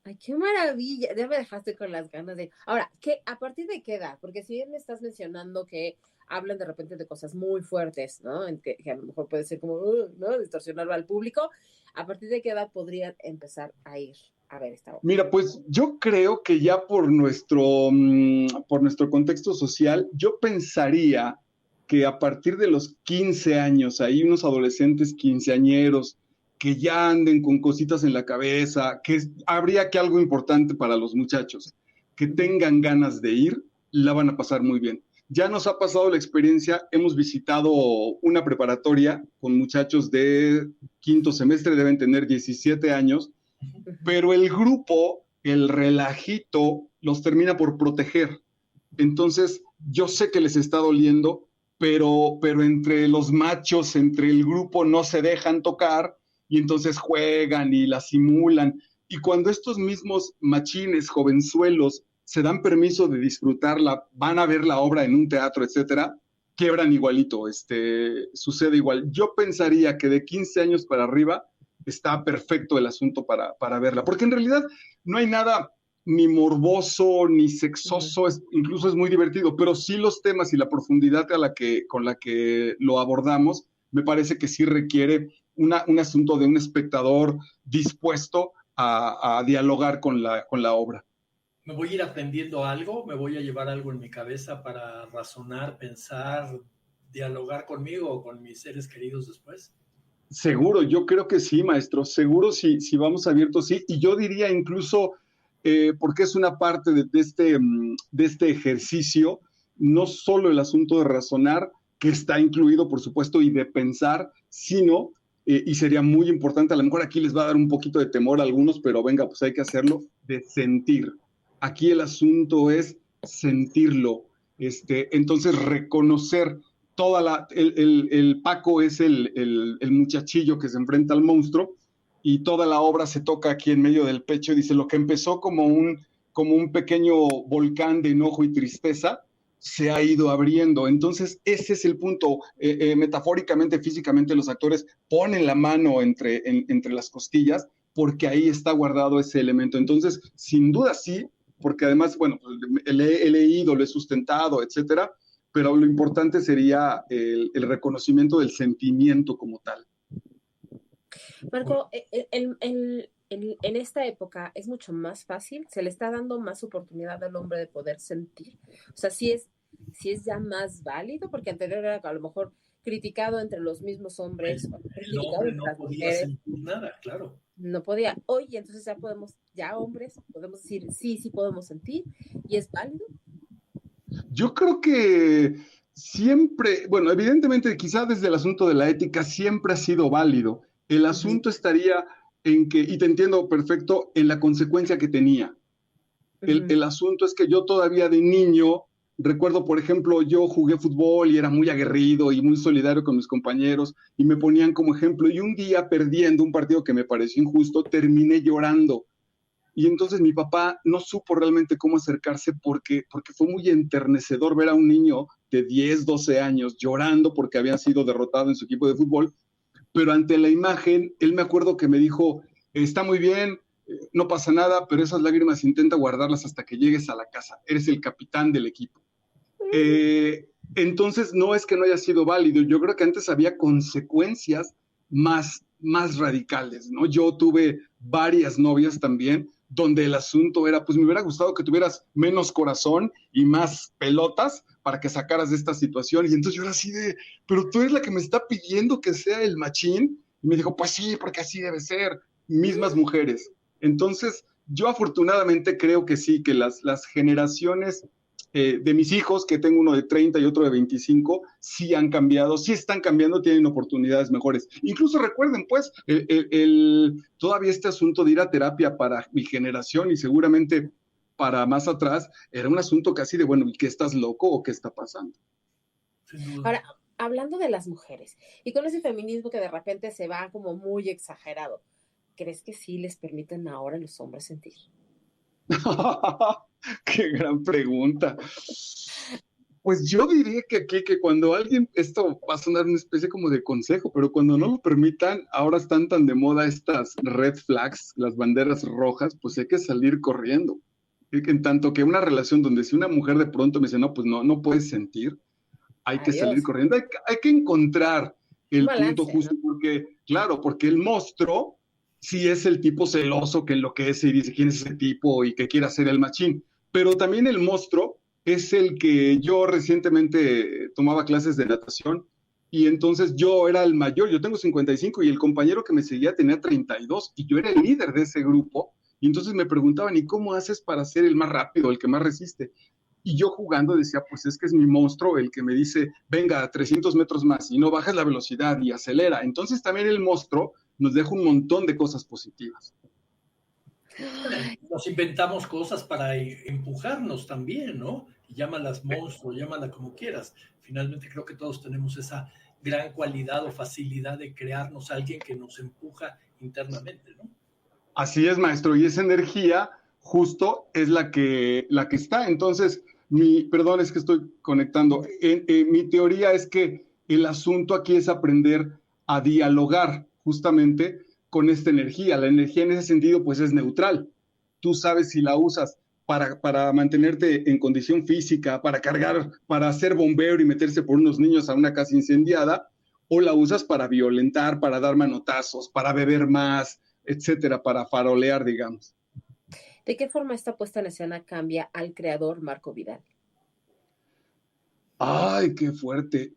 Ay, qué maravilla. Ya me dejaste con las ganas de. Ahora, ¿a partir de qué edad? Porque si bien me estás mencionando que hablan de repente de cosas muy fuertes, ¿no? Que a lo mejor puede ser como, ¿no? Distorsionarlo al público. ¿A partir de qué edad podrían empezar a ir a ver esta obra? Mira, pues yo creo que ya por nuestro contexto social, yo pensaría que a partir de los 15 años, hay unos adolescentes quinceañeros que ya anden con cositas en la cabeza, habría que algo importante para los muchachos, que tengan ganas de ir, la van a pasar muy bien. Ya nos ha pasado la experiencia, hemos visitado una preparatoria con muchachos de quinto semestre, deben tener 17 años, pero el grupo, el relajito, los termina por proteger. Entonces, yo sé que les está doliendo, pero entre los machos, entre el grupo, no se dejan tocar y entonces juegan y la simulan. Y cuando estos mismos machines, jovenzuelos, se dan permiso de disfrutarla, van a ver la obra en un teatro, etcétera, quiebran igualito, sucede igual. Yo pensaría que de 15 años para arriba está perfecto el asunto para verla, porque en realidad no hay nada ni morboso, ni sexoso, incluso es muy divertido, pero sí los temas y la profundidad con la que lo abordamos, me parece que sí requiere un asunto de un espectador dispuesto a dialogar con la obra. ¿Me voy a ir aprendiendo algo? ¿Me voy a llevar algo en mi cabeza para razonar, pensar, dialogar conmigo o con mis seres queridos después? Seguro, yo creo que sí, maestro. Seguro si vamos abiertos, sí. Y yo diría incluso, porque es una parte de este ejercicio, no solo el asunto de razonar, que está incluido, por supuesto, y de pensar, sino, y sería muy importante, a lo mejor aquí les va a dar un poquito de temor a algunos, pero venga, pues hay que hacerlo, de sentir. Aquí el asunto es sentirlo. Entonces, reconocer el Paco es el muchachillo que se enfrenta al monstruo y toda la obra se toca aquí en medio del pecho y dice, lo que empezó como un pequeño volcán de enojo y tristeza se ha ido abriendo. Entonces ese es el punto. Metafóricamente, físicamente, los actores ponen la mano entre las costillas porque ahí está guardado ese elemento. Entonces, sin duda sí, porque además, bueno, he leído, lo he sustentado, etcétera, pero lo importante sería el reconocimiento del sentimiento como tal. Marco, en esta época es mucho más fácil, se le está dando más oportunidad al hombre de poder sentir. O sea, sí es ya más válido, porque anterior era a lo mejor criticado entre los mismos hombres. El hombre no podía sentir nada, claro. No podía. Hoy, entonces ya hombres, podemos decir, sí podemos sentir, y es válido. Yo creo que siempre, bueno, evidentemente quizá desde el asunto de la ética siempre ha sido válido. El asunto estaría en que, y te entiendo perfecto, en la consecuencia que tenía. El asunto es que yo todavía de niño, recuerdo, por ejemplo, yo jugué fútbol y era muy aguerrido y muy solidario con mis compañeros y me ponían como ejemplo, y un día perdiendo un partido que me pareció injusto, terminé llorando. Y entonces mi papá no supo realmente cómo acercarse porque fue muy enternecedor ver a un niño de 10, 12 años llorando porque había sido derrotado en su equipo de fútbol, pero ante la imagen, él me acuerdo que me dijo, está muy bien, no pasa nada, pero esas lágrimas intenta guardarlas hasta que llegues a la casa, eres el capitán del equipo. Entonces no es que no haya sido válido, yo creo que antes había consecuencias más radicales, ¿no? Yo tuve varias novias también, donde el asunto era, pues me hubiera gustado que tuvieras menos corazón y más pelotas para que sacaras de esta situación. Y entonces yo era así de, pero tú eres la que me está pidiendo que sea el machín. Y me dijo, pues sí, porque así debe ser. Mismas mujeres. Entonces, yo afortunadamente creo que sí, que las generaciones de mis hijos, que tengo uno de 30 y otro de 25, sí han cambiado, sí están cambiando, tienen oportunidades mejores. Incluso recuerden, pues, todavía este asunto de ir a terapia para mi generación y seguramente para más atrás, era un asunto casi de, bueno, ¿y qué, estás loco o qué está pasando? Ahora, hablando de las mujeres, y con ese feminismo que de repente se va como muy exagerado, ¿crees que sí les permiten ahora a los hombres sentir? ¡Qué gran pregunta! Pues yo diría que aquí, que cuando alguien, esto va a sonar una especie como de consejo, pero cuando no lo permitan, ahora están tan de moda estas red flags, las banderas rojas, pues hay que salir corriendo. En tanto que una relación donde si una mujer de pronto me dice, no, pues no puedes sentir, hay que Adiós. salir corriendo, hay que encontrar el Balance, punto justo, ¿no? porque, claro, porque el monstruo sí es el tipo celoso que enloquece y dice quién es ese tipo y que quiere hacer el machín, pero también el monstruo es el que yo recientemente tomaba clases de natación y entonces yo era el mayor, yo tengo 55 y el compañero que me seguía tenía 32 y yo era el líder de ese grupo y entonces me preguntaban, ¿y cómo haces para ser el más rápido, el que más resiste? Y yo jugando decía, pues es que es mi monstruo el que me dice, venga, a 300 metros más y no bajas la velocidad y acelera. Entonces también el monstruo nos deja un montón de cosas positivas. Nos inventamos cosas para empujarnos también, ¿no? Y llámalas monstruo, llámala como quieras. Finalmente creo que todos tenemos esa gran cualidad o facilidad de crearnos a alguien que nos empuja internamente, ¿no? Así es, maestro, y esa energía justo es la que está. Entonces, perdón, es que estoy conectando. Mi teoría es que el asunto aquí es aprender a dialogar justamente con esta energía. La energía en ese sentido, pues es neutral. Tú sabes si la usas para mantenerte en condición física, para cargar, para ser bombero y meterse por unos niños a una casa incendiada, o la usas para violentar, para dar manotazos, para beber más, etcétera, para farolear, digamos. ¿De qué forma esta puesta en escena cambia al creador Marco Vidal? Ay, qué fuerte.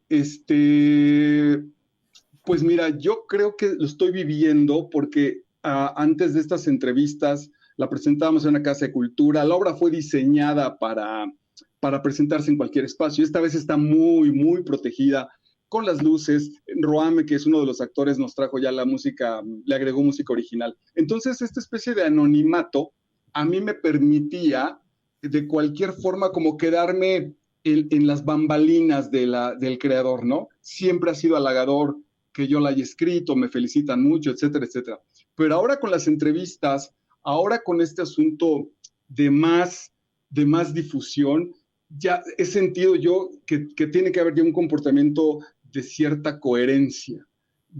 Pues mira, yo creo que lo estoy viviendo porque antes de estas entrevistas la presentábamos en una casa de cultura. La obra fue diseñada para presentarse en cualquier espacio. Esta vez está muy, muy protegida con las luces. Roame, que es uno de los actores, nos trajo ya la música, le agregó música original. Entonces, esta especie de anonimato a mí me permitía de cualquier forma como quedarme en las bambalinas del creador, ¿no? Siempre ha sido halagador que yo la haya escrito, me felicitan mucho, etcétera, etcétera. Pero ahora con las entrevistas, ahora con este asunto de más difusión, ya he sentido yo que tiene que haber ya un comportamiento de cierta coherencia.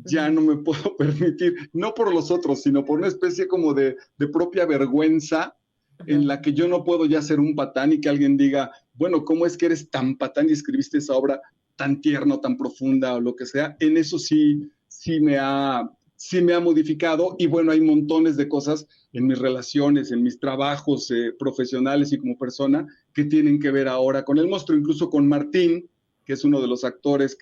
Ya no me puedo permitir, no por los otros, sino por una especie como de propia vergüenza en la que yo no puedo ya ser un patán y que alguien diga, bueno, ¿cómo es que eres tan patán y escribiste esa obra tan tierna, tan profunda o lo que sea? En eso sí me ha modificado y bueno, hay montones de cosas en mis relaciones, en mis trabajos profesionales y como persona que tienen que ver ahora con el monstruo, incluso con Martín, que es uno de los actores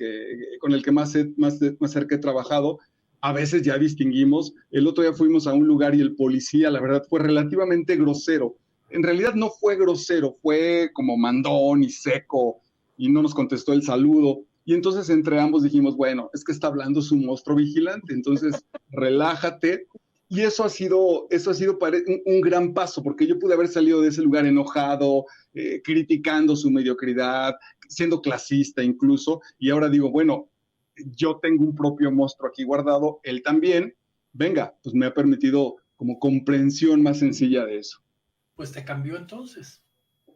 con el que más cerca he trabajado. A veces ya distinguimos. El otro día fuimos a un lugar y el policía, la verdad, fue relativamente grosero. En realidad no fue grosero, fue como mandón y seco y no nos contestó el saludo. Y entonces entre ambos dijimos, bueno, es que está hablando su monstruo vigilante, entonces relájate. Y eso ha sido un gran paso, porque yo pude haber salido de ese lugar enojado, criticando su mediocridad, siendo clasista incluso, y ahora digo, bueno, yo tengo un propio monstruo aquí guardado, él también, venga, pues me ha permitido como comprensión más sencilla de eso. Pues te cambió entonces.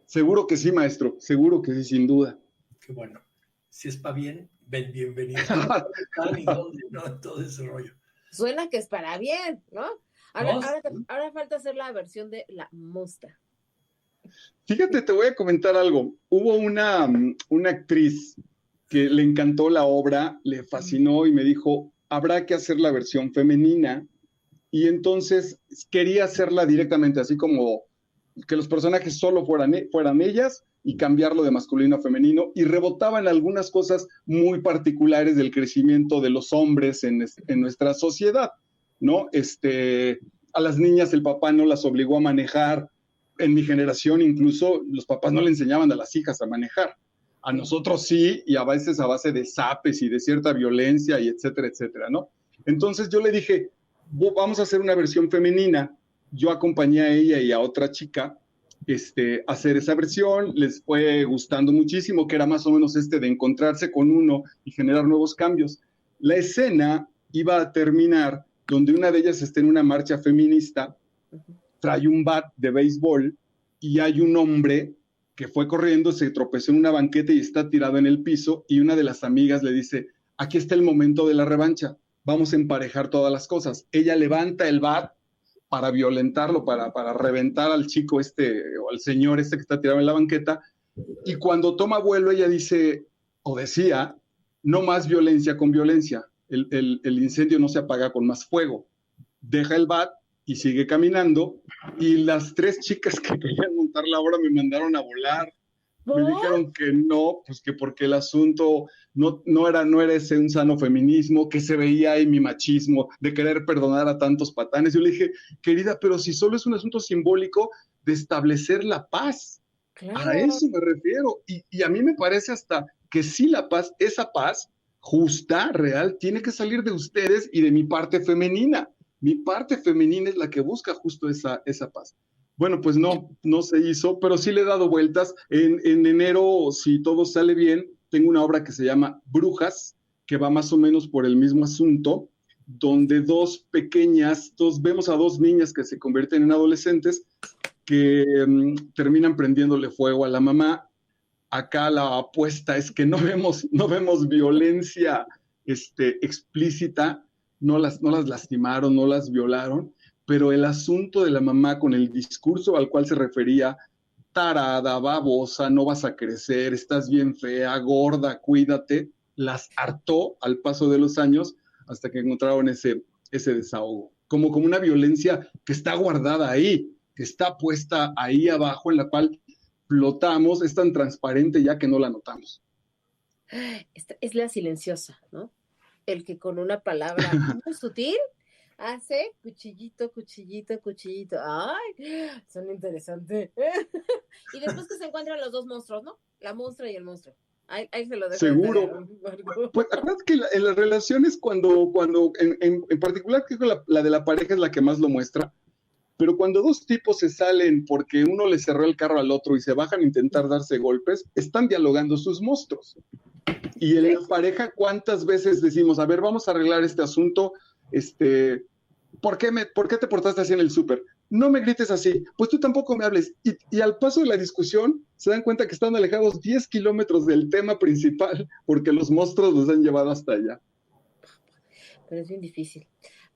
Seguro que sí, maestro, seguro que sí, sin duda. Qué bueno. Si es para bien, bienvenido. ¿Y dónde? No, todo ese rollo. Suena que es para bien, ¿no? Ahora falta hacer la versión de la musta. Fíjate, te voy a comentar algo. Hubo una actriz que le encantó la obra, le fascinó y me dijo, habrá que hacer la versión femenina. Y entonces quería hacerla directamente, así como que los personajes solo fueran ellas y cambiarlo de masculino a femenino, y rebotaban algunas cosas muy particulares del crecimiento de los hombres en nuestra sociedad, ¿no? A las niñas el papá no las obligó a manejar. En mi generación incluso los papás no le enseñaban a las hijas a manejar. A nosotros sí, y a veces a base de zapes y de cierta violencia y etcétera, etcétera, ¿no? Entonces yo le dije, vamos a hacer una versión femenina. Yo acompañé a ella y a otra chica a hacer esa versión. Les fue gustando muchísimo, que era más o menos de encontrarse con uno y generar nuevos cambios. La escena iba a terminar donde una de ellas está en una marcha feminista, trae un bat de béisbol y hay un hombre que fue corriendo, se tropezó en una banqueta y está tirado en el piso, y una de las amigas le dice, aquí está el momento de la revancha, vamos a emparejar todas las cosas. Ella levanta el bat para violentarlo, para reventar al chico o al señor que está tirado en la banqueta, y cuando toma vuelo ella dice, o decía, no más violencia con violencia. El incendio no se apaga con más fuego. Deja el bat y sigue caminando. Y las 3 chicas que querían montar la obra me mandaron a volar. Me dijeron que no, pues que porque el asunto no era ese un sano feminismo, que se veía ahí mi machismo de querer perdonar a tantos patanes. Yo le dije, querida, pero si solo es un asunto simbólico de establecer la paz. Claro. A eso me refiero. Y a mí me parece hasta que sí la paz, esa paz justa, real, tiene que salir de ustedes y de mi parte femenina. Mi parte femenina es la que busca justo esa paz. Bueno, pues no se hizo, pero sí le he dado vueltas. En enero, si todo sale bien, tengo una obra que se llama Brujas, que va más o menos por el mismo asunto, donde vemos a 2 niñas que se convierten en adolescentes que terminan prendiéndole fuego a la mamá. Acá la apuesta es que no vemos violencia explícita, no las lastimaron, no las violaron, pero el asunto de la mamá con el discurso al cual se refería, tarada, babosa, no vas a crecer, estás bien fea, gorda, cuídate, las hartó al paso de los años hasta que encontraron ese desahogo. Como una violencia que está guardada ahí, que está puesta ahí abajo, en la cual flotamos, es tan transparente ya que no la notamos. Es la silenciosa, ¿no? El que con una palabra muy sutil hace cuchillito, cuchillito, cuchillito. ¡Ay! Son interesantes. Y después que se encuentran los 2 monstruos, ¿no? La monstrua y el monstruo. Ahí se lo dejo. Seguro. Pues acuérdate que en las relaciones cuando en particular creo que la de la pareja es la que más lo muestra, pero cuando 2 tipos se salen porque uno le cerró el carro al otro y se bajan a intentar darse golpes, están dialogando sus monstruos. Y en la pareja, ¿cuántas veces decimos, a ver, vamos a arreglar este asunto, ¿por qué te portaste así en el súper? No me grites así, pues tú tampoco me hables. Y al paso de la discusión, se dan cuenta que están alejados 10 kilómetros del tema principal, porque los monstruos los han llevado hasta allá. Pero es bien difícil.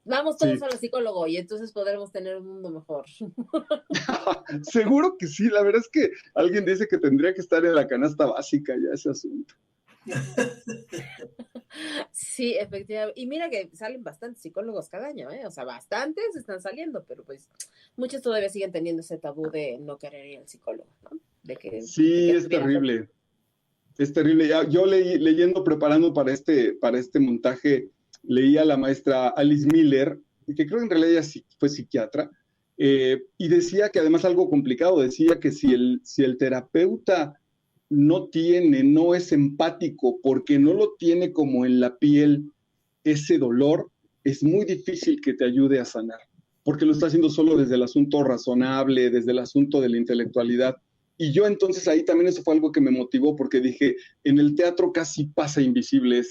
Vamos todos al psicólogo y entonces podremos tener un mundo mejor. Seguro que sí, la verdad es que alguien dice que tendría que estar en la canasta básica ya ese asunto. Sí, efectivamente. Y mira que salen bastantes psicólogos cada año, ¿eh? O sea, bastantes están saliendo, pero pues muchos todavía siguen teniendo ese tabú de no querer ir al psicólogo, ¿no? Sí, es terrible. Es terrible. Yo leyendo, preparando para este montaje, leí a la maestra Alice Miller, que creo que en realidad ella fue psiquiatra, y decía que además algo complicado, decía que si el terapeuta no es empático porque no lo tiene como en la piel ese dolor, es muy difícil que te ayude a sanar, porque lo está haciendo solo desde el asunto razonable, desde el asunto de la intelectualidad. Y yo entonces ahí también eso fue algo que me motivó, porque dije, en el teatro casi pasa invisible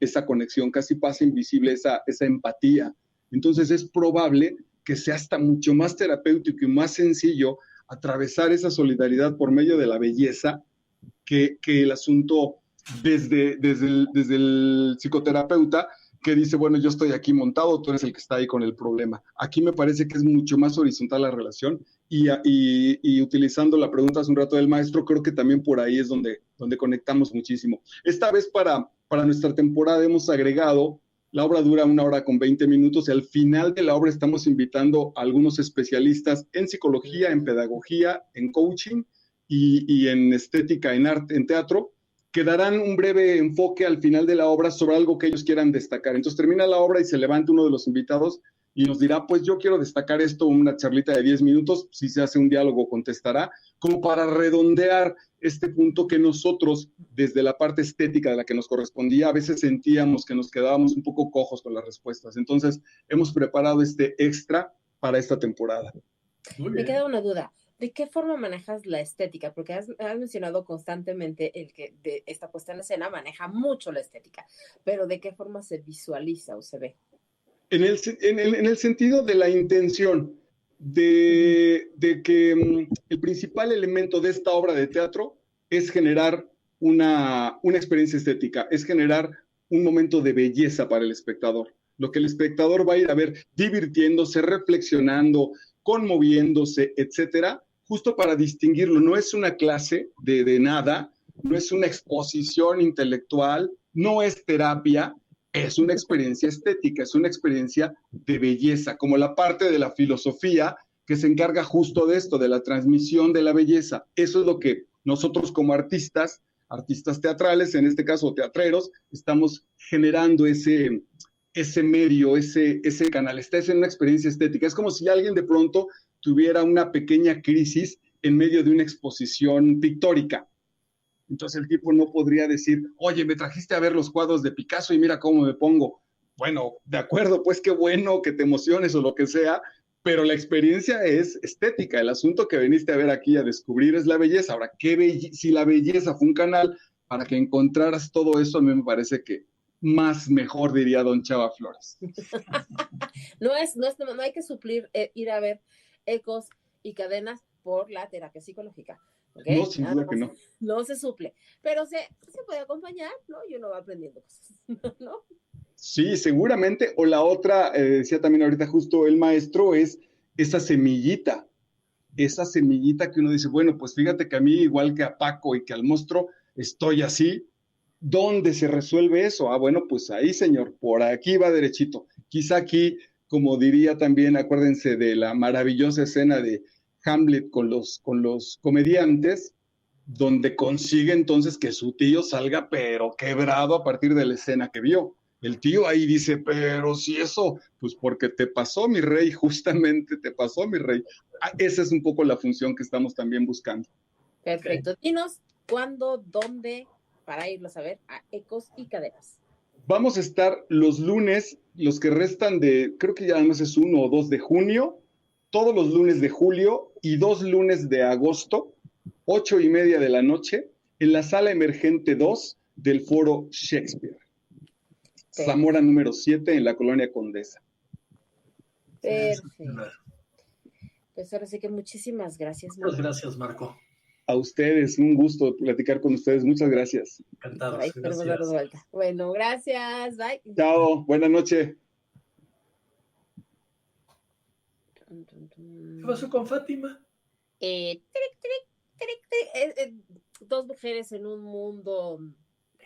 esa conexión, casi pasa invisible esa empatía. Entonces es probable que sea hasta mucho más terapéutico y más sencillo atravesar esa solidaridad por medio de la belleza que el asunto desde el psicoterapeuta que dice, bueno, yo estoy aquí montado, tú eres el que está ahí con el problema. Aquí me parece que es mucho más horizontal la relación y utilizando la pregunta hace un rato del maestro, creo que también por ahí es donde conectamos muchísimo. Esta vez para nuestra temporada hemos agregado, la obra dura 1 hora con 20 minutos y al final de la obra estamos invitando a algunos especialistas en psicología, en pedagogía, en coaching y en estética, en arte, en teatro, que darán un breve enfoque al final de la obra sobre algo que ellos quieran destacar. Entonces termina la obra y se levanta uno de los invitados y nos dirá, pues yo quiero destacar esto, una charlita de 10 minutos, si se hace un diálogo contestará, como para redondear este punto que nosotros, desde la parte estética de la que nos correspondía, a veces sentíamos que nos quedábamos un poco cojos con las respuestas. Entonces hemos preparado este extra para esta temporada. Me queda una duda. ¿De qué forma manejas la estética? Porque has mencionado constantemente el que de esta puesta en escena maneja mucho la estética, pero ¿de qué forma se visualiza o se ve? En el sentido de la intención, de que el principal elemento de esta obra de teatro es generar una experiencia estética, es generar un momento de belleza para el espectador. Lo que el espectador va a ir a ver divirtiéndose, reflexionando, conmoviéndose, etcétera, justo para distinguirlo. No es una clase de nada, no es una exposición intelectual, no es terapia, es una experiencia estética, es una experiencia de belleza, como la parte de la filosofía que se encarga justo de esto, de la transmisión de la belleza. Eso es lo que nosotros como artistas teatrales, en este caso teatreros, estamos generando ese medio, ese canal. Esta es una experiencia estética. Es como si alguien de pronto tuviera una pequeña crisis en medio de una exposición pictórica. Entonces el tipo no podría decir, oye, me trajiste a ver los cuadros de Picasso y mira cómo me pongo. Bueno, de acuerdo, pues qué bueno que te emociones o lo que sea, pero la experiencia es estética. El asunto que viniste a ver aquí a descubrir es la belleza. Ahora, si la belleza fue un canal para que encontraras todo eso, a mí me parece que más mejor, diría don Chava Flores. No hay que suplir ir a ver ecos y cadenas por la terapia psicológica. ¿Okay? No, sin duda que no. No se suple, pero se puede acompañar, ¿no? Y uno va aprendiendo cosas, ¿no? Sí, seguramente. O la otra, decía también ahorita justo el maestro, es esa semillita que uno dice, bueno, pues fíjate que a mí, igual que a Paco y que al monstruo, estoy así. ¿Dónde se resuelve eso? Ah, bueno, pues ahí, señor, por aquí va derechito. Quizá aquí, como diría también, acuérdense de la maravillosa escena de Hamlet con los comediantes, donde consigue entonces que su tío salga pero quebrado a partir de la escena que vio. El tío ahí dice, pero si eso, pues porque te pasó, mi rey, justamente te pasó, mi rey. Esa es un poco la función que estamos también buscando. Perfecto. Okay. Dinos cuándo, dónde, para irlos a ver a Ecos y Cadenas. Vamos a estar los lunes, los que restan creo que ya además es 1 o 2 de junio, todos los lunes de julio y 2 lunes de agosto, 8:30 de la noche, en la sala emergente 2 del Foro Shakespeare. Zamora número 7 en la Colonia Condesa. Perfecto. Pues ahora sí que muchísimas gracias. Muchas gracias, Marco. A ustedes, un gusto platicar con ustedes. Muchas gracias. Encantado. Ahí esperemos darnos vuelta. Bueno, gracias. Bye. Chao, buenas noches. ¿Qué pasó con Fátima? Dos mujeres en un mundo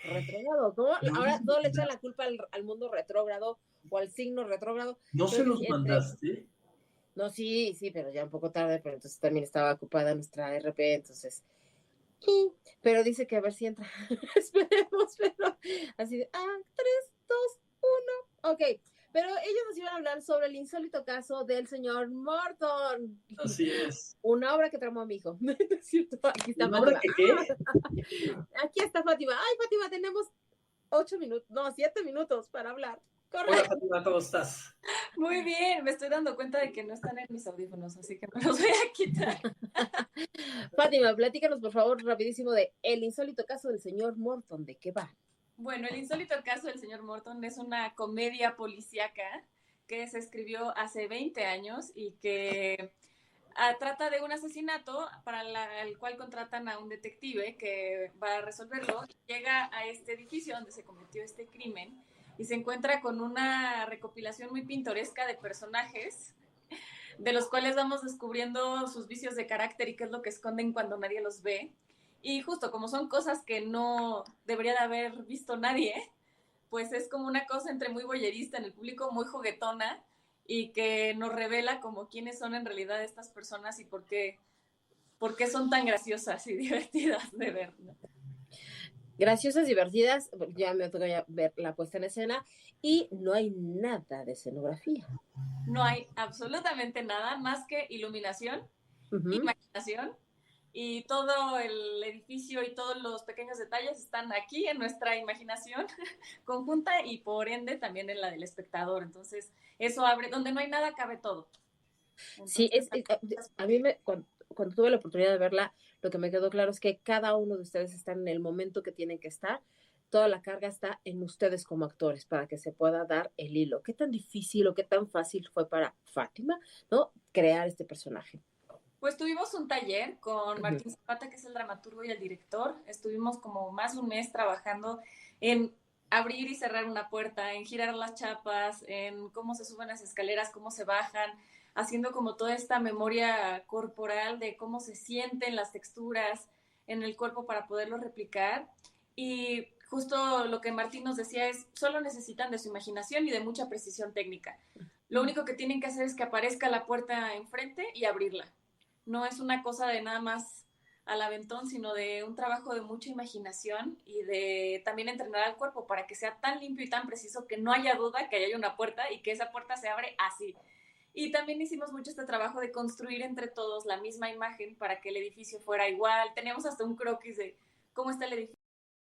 retrógrado. ¿Cómo? Ahora todo le echan la culpa al mundo retrógrado o al signo retrógrado. ¿No se los mandaste? No, sí, pero ya un poco tarde, pero entonces también estaba ocupada nuestra RP, entonces. Pero dice que a ver si entra. Esperemos, pero así de 3, 2, 1. Ok, pero ellos nos iban a hablar sobre el insólito caso del señor Morton. Así es. Una obra que tramó a mi hijo. ¿No es cierto? Aquí está ¿Una Fátima. obra que qué? Aquí está Fátima. Ay, Fátima, tenemos 7 minutos para hablar. Correcto. Hola, Fátima, ¿cómo estás? Muy bien, me estoy dando cuenta de que no están en mis audífonos, así que me los voy a quitar. Fátima, platícanos por favor rapidísimo de el insólito caso del señor Morton, ¿de qué va? Bueno, el insólito caso del señor Morton es una comedia policíaca que se escribió hace 20 años y que trata de un asesinato para el cual contratan a un detective que va a resolverlo. Llega a este edificio donde se cometió este crimen y se encuentra con una recopilación muy pintoresca de personajes, de los cuales vamos descubriendo sus vicios de carácter y qué es lo que esconden cuando nadie los ve. Y justo como son cosas que no debería de haber visto nadie, pues es como una cosa entre muy voyerista en el público, muy juguetona, y que nos revela como quiénes son en realidad estas personas y por qué son tan graciosas y divertidas de ver, ¿no? Graciosas, divertidas, ya me toca ver la puesta en escena y no hay nada de escenografía. No hay absolutamente nada más que iluminación, imaginación, y todo el edificio y todos los pequeños detalles están aquí en nuestra imaginación conjunta y por ende también en la del espectador. Entonces eso abre, donde no hay nada cabe todo. Entonces, sí, a mí cuando tuve la oportunidad de verla, lo que me quedó claro es que cada uno de ustedes está en el momento que tienen que estar. Toda la carga está en ustedes como actores para que se pueda dar el hilo. ¿Qué tan difícil o qué tan fácil fue para Fátima, ¿no?, crear este personaje? Pues tuvimos un taller con Martín Zapata, que es el dramaturgo y el director. Estuvimos como más de un mes trabajando en abrir y cerrar una puerta, en girar las chapas, en cómo se suben las escaleras, cómo se bajan, haciendo como toda esta memoria corporal de cómo se sienten las texturas. en el cuerpo para poderlo replicar. Y justo lo que Martín nos decía es, solo necesitan de su imaginación y de mucha precisión técnica. Lo único que tienen que hacer es que aparezca la puerta enfrente y abrirla. No es una cosa de nada más al aventón, sino de un trabajo de mucha imaginación y de también entrenar al cuerpo para que sea tan limpio y tan preciso que no haya duda que hay una puerta y que esa puerta se abre así. Y también hicimos mucho este trabajo de construir entre todos la misma imagen para que el edificio fuera igual. Teníamos hasta un croquis de cómo está el edificio